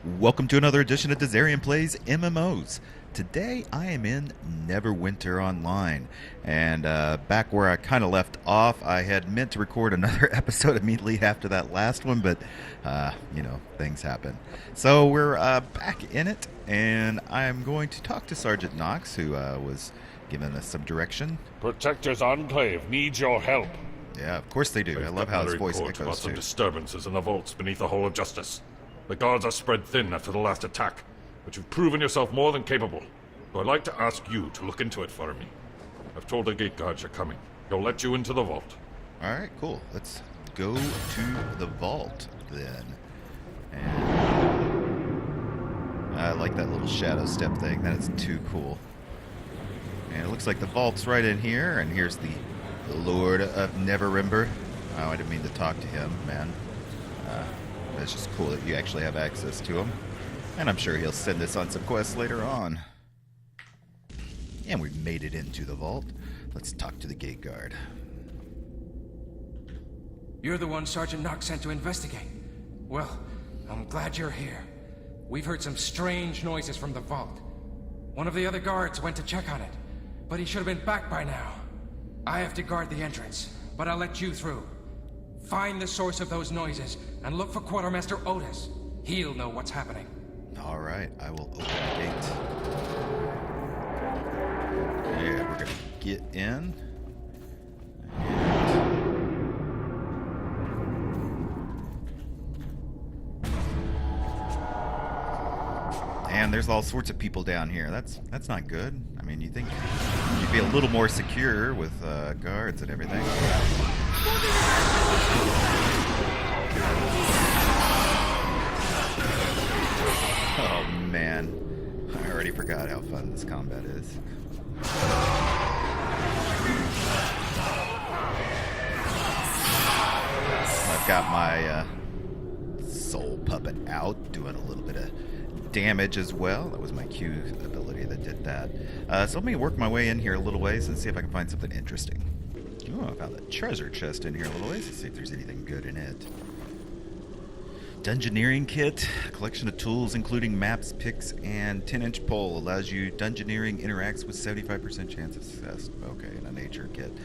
Welcome to another edition of Dizzarian Plays MMOs. Today I am in Neverwinter Online, and back where I kind of left off, I had meant to record another episode immediately after that last one, but things happen. So we're back in it, and I'm going to talk to Sergeant Knox, who was giving us some direction. Protectors Enclave needs your help. Yeah, of course they do. I love how his voice echoes about some too. disturbances in the vaults beneath the Hall of Justice. The guards are spread thin after the last attack, but you've proven yourself more than capable. So I'd like to ask you to look into it for me. I've told the gate guards you're coming. They'll let you into the vault. Alright, cool. Let's go to the vault, then. And I like that little shadow step thing. That is too cool. And it looks like the vault's right in here, and here's the Lord of Neverwinter. Oh, I didn't mean to talk to him, man. It's just cool that you actually have access to him. And I'm sure he'll send us on some quests later on. And we've made it into the vault. Let's talk to the gate guard. You're the one Sergeant Knox sent to investigate. Well, I'm glad you're here. We've heard some strange noises from the vault. One of the other guards went to check on it, but he should have been back by now. I have to guard the entrance, but I'll let you through. Find the source of those noises, and look for Quartermaster Otis. He'll know what's happening. Alright, I will open the gate. Yeah, we're gonna get in. And there's all sorts of people down here. That's not good. I mean, you think you'd be a little more secure with guards and everything. Oh man, I already forgot how fun this combat is. I've got my soul puppet out, doing a little bit of damage as well. That was my Q ability that did that. So let me work my way in here a little ways and see if I can find something interesting. Oh, I found a treasure chest in here a little ways. Let's see if there's anything good in it. Dungeoneering kit, a collection of tools including maps, picks, and 10-inch pole. Allows you dungeoneering interacts with 75% chance of success. Okay, and a nature kit.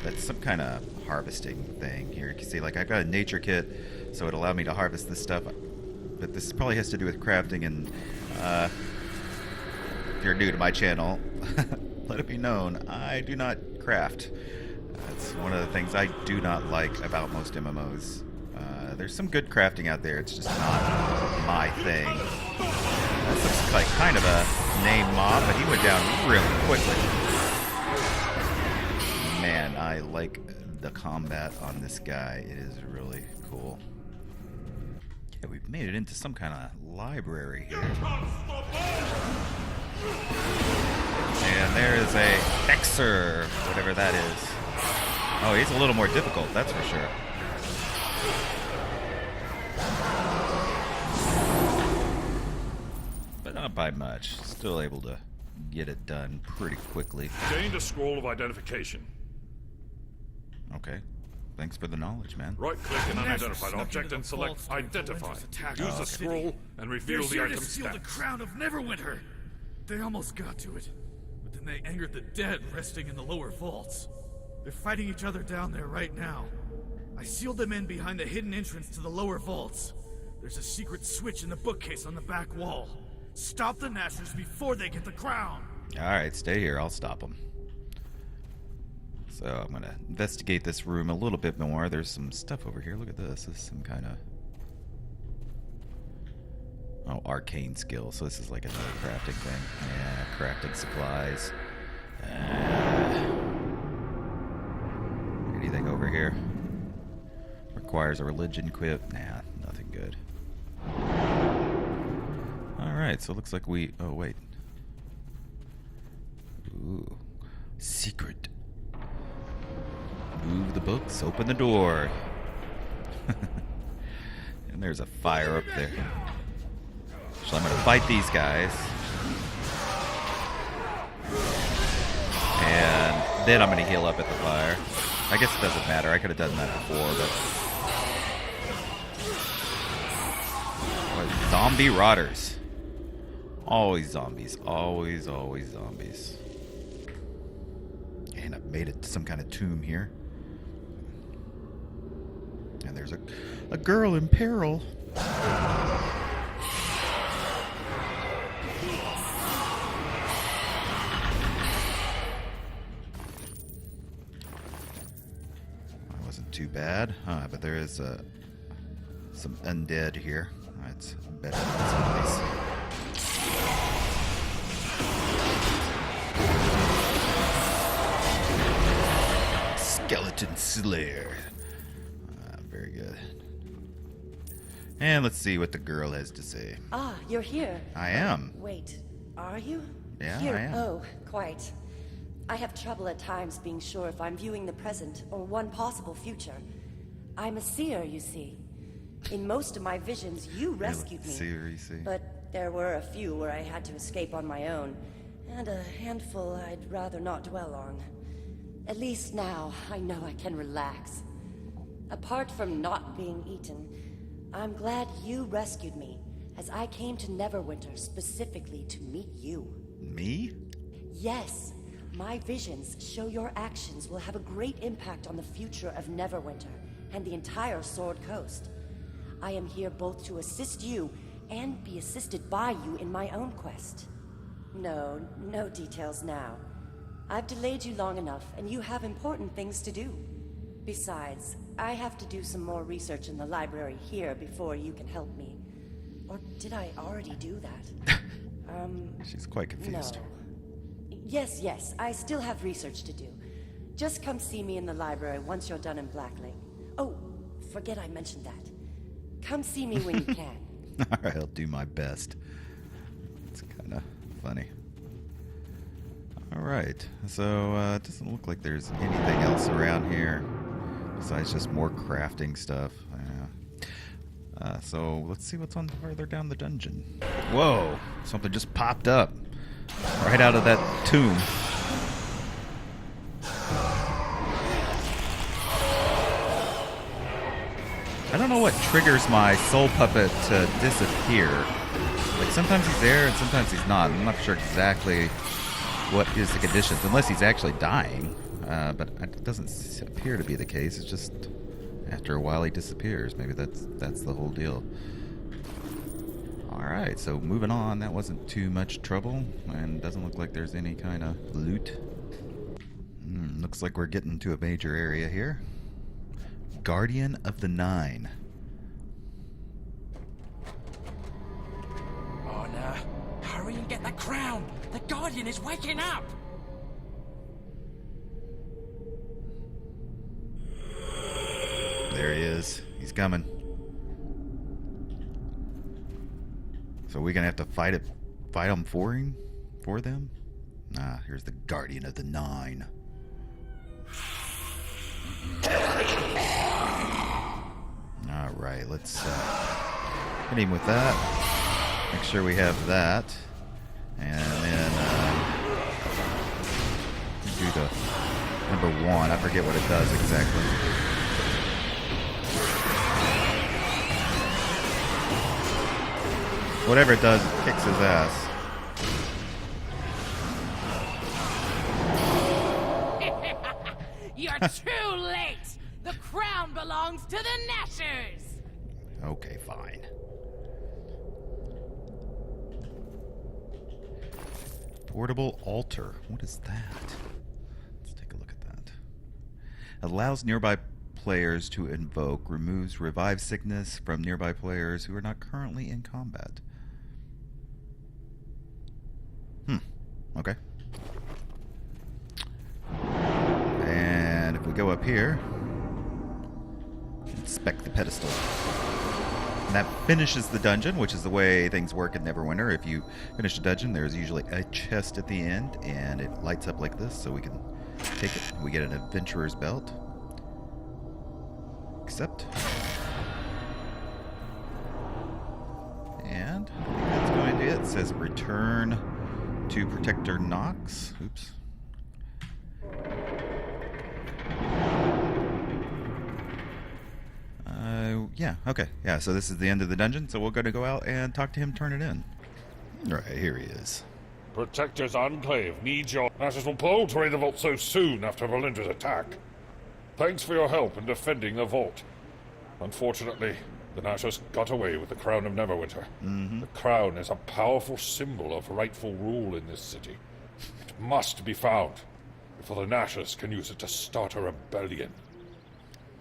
That's some kind of harvesting thing here. You can see, like, I've got a nature kit, so it allowed me to harvest this stuff. But this probably has to do with crafting, and if you're new to my channel, let it be known, I do not craft. That's one of the things I do not like about most MMOs. There's some good crafting out there, it's just not my thing. This looks like kind of a name mob, but he went down really quickly. Man, I like the combat on this guy. It is really cool. Yeah, we've made it into some kind of library here. And there is a Hexer, whatever that is. Oh, he's a little more difficult, that's for sure. But not by much. Still able to get it done pretty quickly. Gained a scroll of identification. Okay. Thanks for the knowledge, man. Right-click an unidentified object and select Identify. Use the scroll and reveal the item's steal the stats. crown of Neverwinter. They almost got to it, but then they angered the dead resting in the lower vaults. They're fighting each other down there right now. I sealed them in behind the hidden entrance to the lower vaults. There's a secret switch in the bookcase on the back wall. Stop the Nashers before they get the crown. Alright, stay here. I'll stop them. So I'm going to investigate this room a little bit more. There's some stuff over here. Look at this. This is some kind of... Oh, arcane skill. So this is like another crafting thing. Yeah, crafting supplies. Anything over here? Requires a religion quit. Nah, nothing good. Alright, so it looks like we... Oh, wait. Ooh. Secret. Move the books, open the door. And there's a fire up there. So I'm going to fight these guys. And then I'm going to heal up at the fire. I guess it doesn't matter. I could have done that before, but... Zombie rotters. Always zombies. Always, always zombies. And I've made it to some kind of tomb here. And there's a girl in peril. I wasn't too bad, but there is some undead here. That's better than zombies. Skeleton Slayer. Very good. And let's see what the girl has to say. Ah, you're here. I am. Wait, are you? Yeah, here. I am. Oh, quite. I have trouble at times being sure if I'm viewing the present or one possible future. I'm a seer, you see. In most of my visions, you rescued me. Seer, you see. But there were a few where I had to escape on my own, and a handful I'd rather not dwell on. At least now, I know I can relax. Apart from not being eaten, I'm glad you rescued me, as I came to Neverwinter specifically to meet you. Me? Yes, my visions show your actions will have a great impact on the future of Neverwinter and the entire Sword Coast. I am here both to assist you and be assisted by you in my own quest. No details now. I've delayed you long enough, and you have important things to do. Besides, I have to do some more research in the library here before you can help me. Or did I already do that? She's quite confused. No. Yes, I still have research to do. Just come see me in the library once you're done in Blacklake. Oh, forget I mentioned that. Come see me when you can. Alright, I'll do my best. It's kind of funny. Alright, so it doesn't look like there's anything else around here besides just more crafting stuff. So let's see what's on farther down the dungeon. Whoa, something just popped up right out of that tomb. I don't know what triggers my soul puppet to disappear. Like sometimes he's there and sometimes he's not. I'm not sure exactly what is the conditions, unless he's actually dying. But it doesn't appear to be the case. It's just after a while he disappears. Maybe that's the whole deal. Alright, so moving on. That wasn't too much trouble, and doesn't look like there's any kind of loot. Looks like we're getting to a major area here. Guardian of the Nine. Anna, hurry and get the crown! The Guardian is waking up! There he is. He's coming. So we're gonna have to fight him for him? For them? Nah, here's the Guardian of the Nine. Alright, let's hit him with that. Make sure we have that. And then do the number 1. I forget what it does exactly. Whatever it does, it kicks his ass. You're too late! The crown belongs to the Nashers! Okay, fine. Portable altar. What is that? Let's take a look at that. Allows nearby players to invoke, removes revive sickness from nearby players who are not currently in combat. Okay. And if we go up here, inspect the pedestal. And that finishes the dungeon, which is the way things work in Neverwinter. If you finish the dungeon, there's usually a chest at the end, and it lights up like this, so we can take it. We get an adventurer's belt. Accept. And I think that's going to be it. It says return to Protector Nox. Oops. yeah, okay. Yeah, so this is the end of the dungeon, so we're going to go out and talk to him, turn it in. All right, here he is. Protector's Enclave needs your ashes will pull to raid the vault so soon after Valindra's attack. Thanks for your help in defending the vault. Unfortunately, the Nashers got away with the Crown of Neverwinter. The crown is a powerful symbol of rightful rule in this city. It must be found before the Nashers can use it to start a rebellion.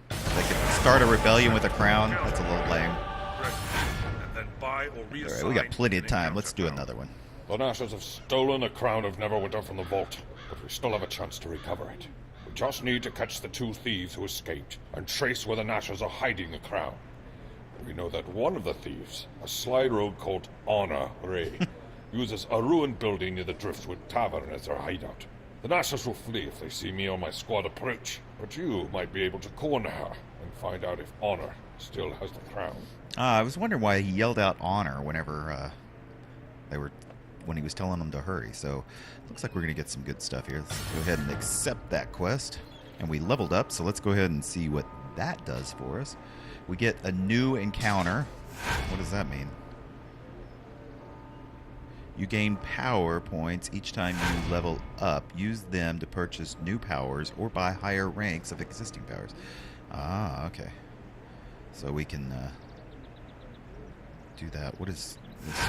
They could start a rebellion with a crown. That's a little lame. And then buy or All right, we got plenty of time. Let's do another one. The Nashers have stolen the Crown of Neverwinter from the vault, but we still have a chance to recover it. We just need to catch the 2 thieves who escaped and trace where the Nashers are hiding the crown. We know that one of the thieves, a sly rogue called Honor Ray, uses a ruined building near the Driftwood Tavern as their hideout. The Nashers will flee if they see me or my squad approach, but you might be able to corner her and find out if Honor still has the crown. I was wondering why he yelled out honor whenever when he was telling them to hurry. So looks like we're going to get some good stuff here. Let's go ahead and accept that quest. And we leveled up, so let's go ahead and see what that does for us. We get a new encounter. What does that mean? You gain power points each time you level up. Use them to purchase new powers or buy higher ranks of existing powers. Ah, okay. So we can do that. What is this?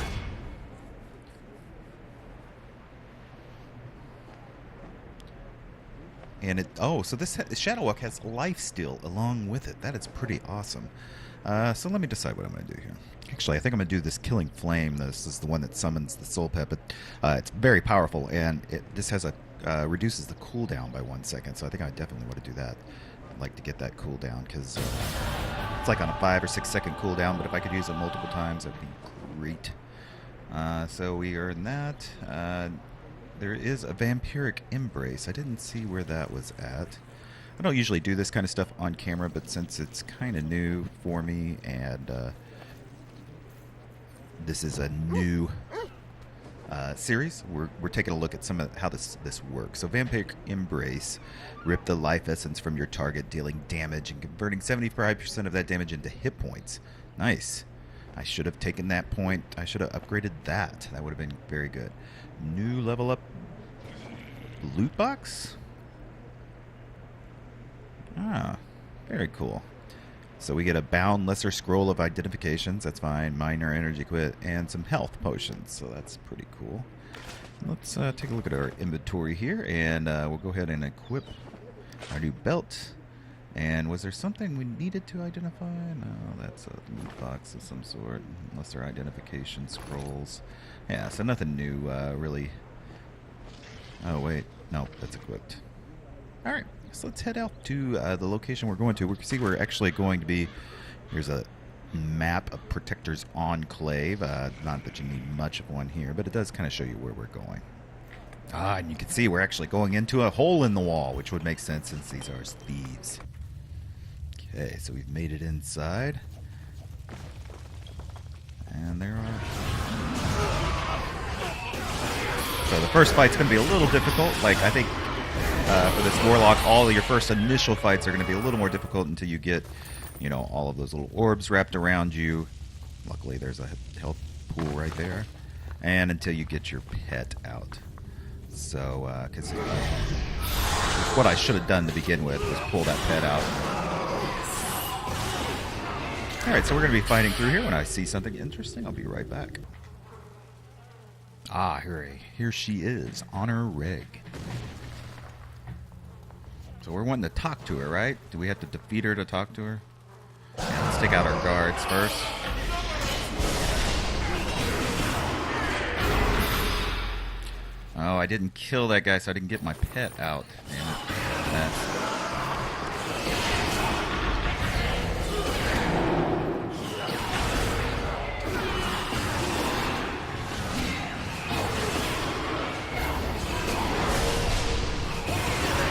And it, oh, so this Shadow Walk has life steal along with it. That is pretty awesome. So let me decide what I'm going to do here. Actually, I think I'm going to do this Killing Flame. This is the one that summons the Soul Pet, but it's very powerful, and this has a reduces the cooldown by 1 second. So I think I definitely want to do that. I'd like to get that cooldown because it's like on a 5 or 6 second cooldown. But if I could use it multiple times, that'd be great. So we earn that. There is a Vampiric Embrace. I didn't see where that was at. I don't usually do this kind of stuff on camera, but since it's kind of new for me, and this is a new series, we're taking a look at some of how this works. So Vampiric Embrace, rip the life essence from your target, dealing damage and converting 75% of that damage into hit points. Nice. I should have taken that point. I should have upgraded that. That would have been very good. New level up loot box? Ah, very cool. So we get a bound lesser scroll of identifications. That's fine. Minor energy quit and some health potions. So that's pretty cool. Let's take a look at our inventory here, and we'll go ahead and equip our new belt. And was there something we needed to identify? No, that's a loot box of some sort. Unless they're identification scrolls. Yeah, so nothing new, really. Oh, wait. No, that's equipped. Alright, so let's head out to the location we're going to. We can see we're actually going to be... Here's a map of Protector's Enclave. Not that you need much of one here, but it does kind of show you where we're going. Ah, and you can see we're actually going into a hole in the wall, which would make sense since these are thieves. Okay, so we've made it inside. And there are... So the first fight's going to be a little difficult. Like, I think for this Warlock, all of your first initial fights are going to be a little more difficult until you get, you know, all of those little orbs wrapped around you. Luckily, there's a health pool right there. And until you get your pet out. So, because what I should have done to begin with was pull that pet out. Alright, so we're going to be fighting through here. When I see something interesting, I'll be right back. Ah, here she is, Honor Reg. So we're wanting to talk to her, right? Do we have to defeat her to talk to her? Yeah, let's take out our guards first. Oh, I didn't kill that guy, so I didn't get my pet out. Damn it. That's...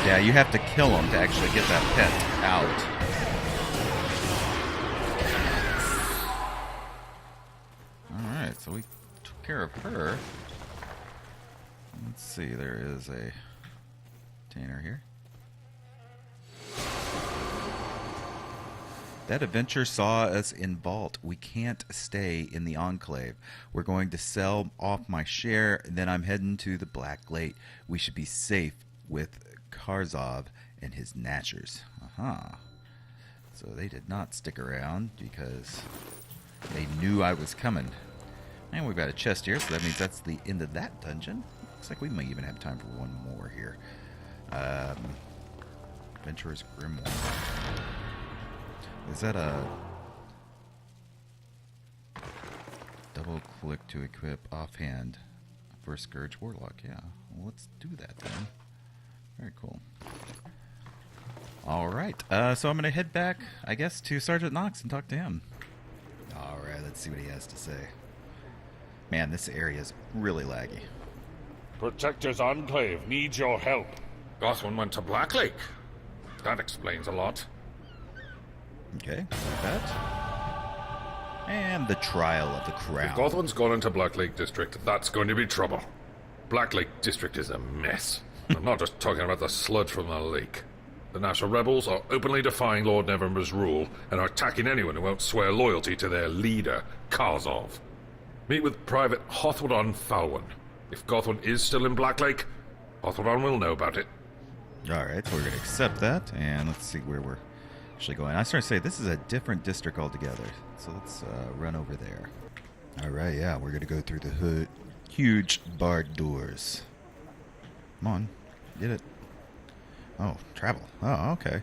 Yeah, you have to kill him to actually get that pet out. Alright, so we took care of her. Let's see, there is a container here. That adventure saw us in Vault. We can't stay in the Enclave. We're going to sell off my share, and then I'm heading to the Black Lake. We should be safe with Karzov and his Gnashers. So they did not stick around because they knew I was coming. And we've got a chest here, so that means that's the end of that dungeon. Looks like we might even have time for one more here. Adventurer's Grimoire. Is that a double click to equip offhand for Scourge Warlock? Yeah, well, let's do that then. Very cool. Alright, so I'm going to head back, I guess, to Sergeant Knox and talk to him. Alright, let's see what he has to say. Man, this area is really laggy. Protector's Enclave needs your help. Gothwin went to Black Lake. That explains a lot. Okay, like that. And the Trial of the Crown. If Gothwin's gone into Black Lake District, that's going to be trouble. Black Lake District is a mess. I'm not just talking about the sludge from the lake. The Nasher rebels are openly defying Lord Neverwinter's rule and are attacking anyone who won't swear loyalty to their leader, Karzov. Meet with Private Hothwadon Falwyn. If Gothwin is still in Black Lake, Hothwadon will know about it. Alright, so we're going to accept that, and let's see where we're actually going. I started to say this is a different district altogether, so let's run over there. Alright, yeah, we're going to go through the hood. Huge barred doors. Come on, get it. Oh, travel. Oh, okay.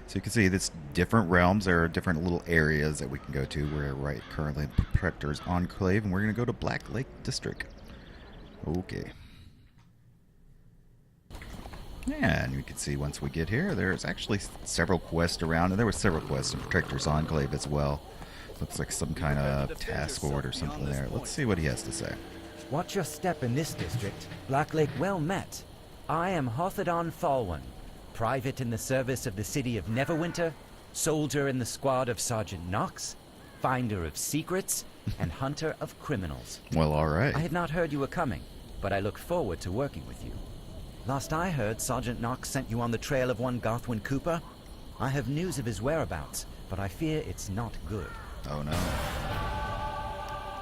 So you can see this different realms. There are different little areas that we can go to. We're right currently in Protector's Enclave, and we're going to go to Black Lake District. Okay. And you can see once we get here, there's actually several quests around, and there were several quests in Protector's Enclave as well. Looks like some kind of task order or something there. Let's see what he has to say. Watch your step in this district. Black Lake well met. I am Hothwadon Falwyn, private in the service of the city of Neverwinter, soldier in the squad of Sergeant Knox, finder of secrets, and hunter of criminals. Well, alright. I had not heard you were coming, but I look forward to working with you. Last I heard, Sergeant Knox sent you on the trail of one Gothwin Cooper. I have news of his whereabouts, but I fear it's not good. Oh no.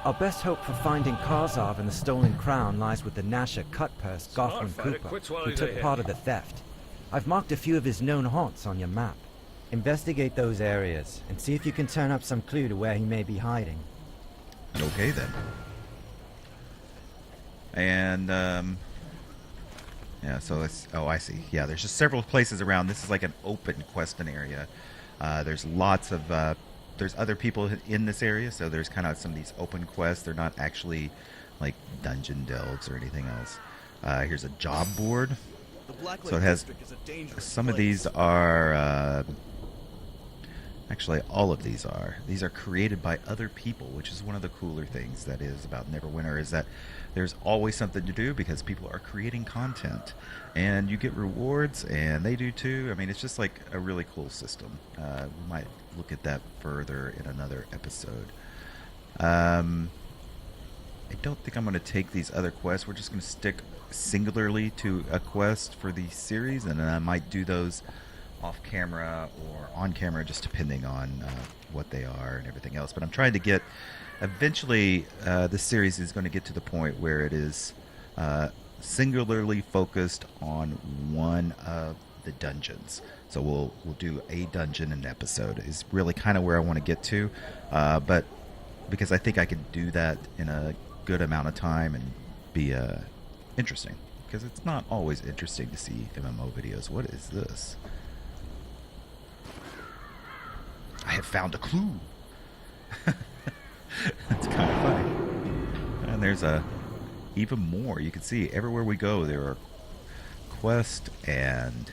Our best hope for finding Karzov and the stolen crown lies with the Nasher cut-purse Gothwin Cooper, who took part of the theft. I've marked a few of his known haunts on your map. Investigate those areas, and see if you can turn up some clue to where he may be hiding. Okay then. And, yeah, so it's... Oh, I see. Yeah, there's just several places around. This is like an open questing area. There's lots of... there's other people in this area, so there's kind of some of these open quests. They're not actually, like, dungeon delves or anything else. Here's a job board. So it has... Some of these are... Actually, all of these are. These are created by other people, which is one of the cooler things that is about Neverwinter, is that there's always something to do because people are creating content. And you get rewards, and they do too. I mean, it's just like a really cool system. We might look at that further in another episode. I don't think I'm going to take these other quests. We're just going to stick singularly to a quest for the series, and then I might do those off camera or on camera, just depending on what they are and everything else. But I'm trying to get, eventually this series is going to get to the point where it is singularly focused on one of the dungeons. So we'll do a dungeon an episode is really kind of where I want to get to, but because I think I can do that in a good amount of time and be interesting, because it's not always interesting to see MMO videos. What is this? I have found a clue. That's kind of funny. And there's even more. You can see everywhere we go there are quests and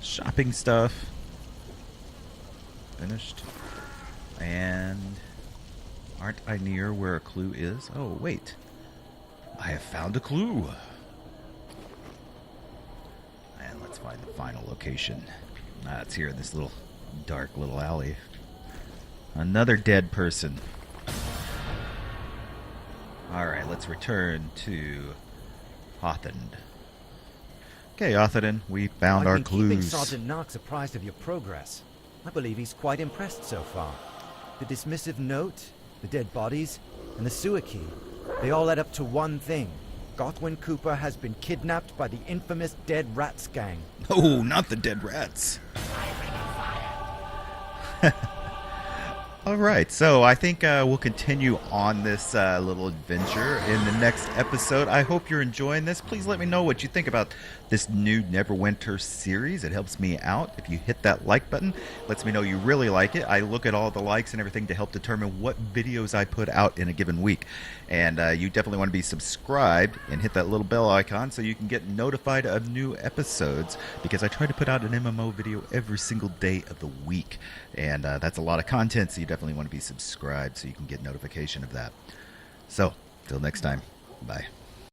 shopping stuff. Finished. And aren't I near where a clue is? Oh, wait. I have found a clue. And let's find the final location. It's here in this little dark little alley. Another dead person. Alright, let's return to Hothwadon. Okay, Hothwadon, we found our I've been keeping clues. Sergeant Knox apprised of your progress. I believe he's quite impressed so far. The dismissive note, the dead bodies, and the sewer key, they all add up to one thing. Gothwin Cooper has been kidnapped by the infamous Dead Rats gang. Oh, not the Dead Rats. All right, so I think we'll continue on this little adventure in the next episode. I hope you're enjoying this. Please let me know what you think about this new Neverwinter series. It helps me out. If you hit that like button, it lets me know you really like it. I look at all the likes and everything to help determine what videos I put out in a given week. And you definitely want to be subscribed and hit that little bell icon so you can get notified of new episodes, because I try to put out an MMO video every single day of the week. And that's a lot of content, so you definitely want to be subscribed so you can get notification of that. So, till next time, bye.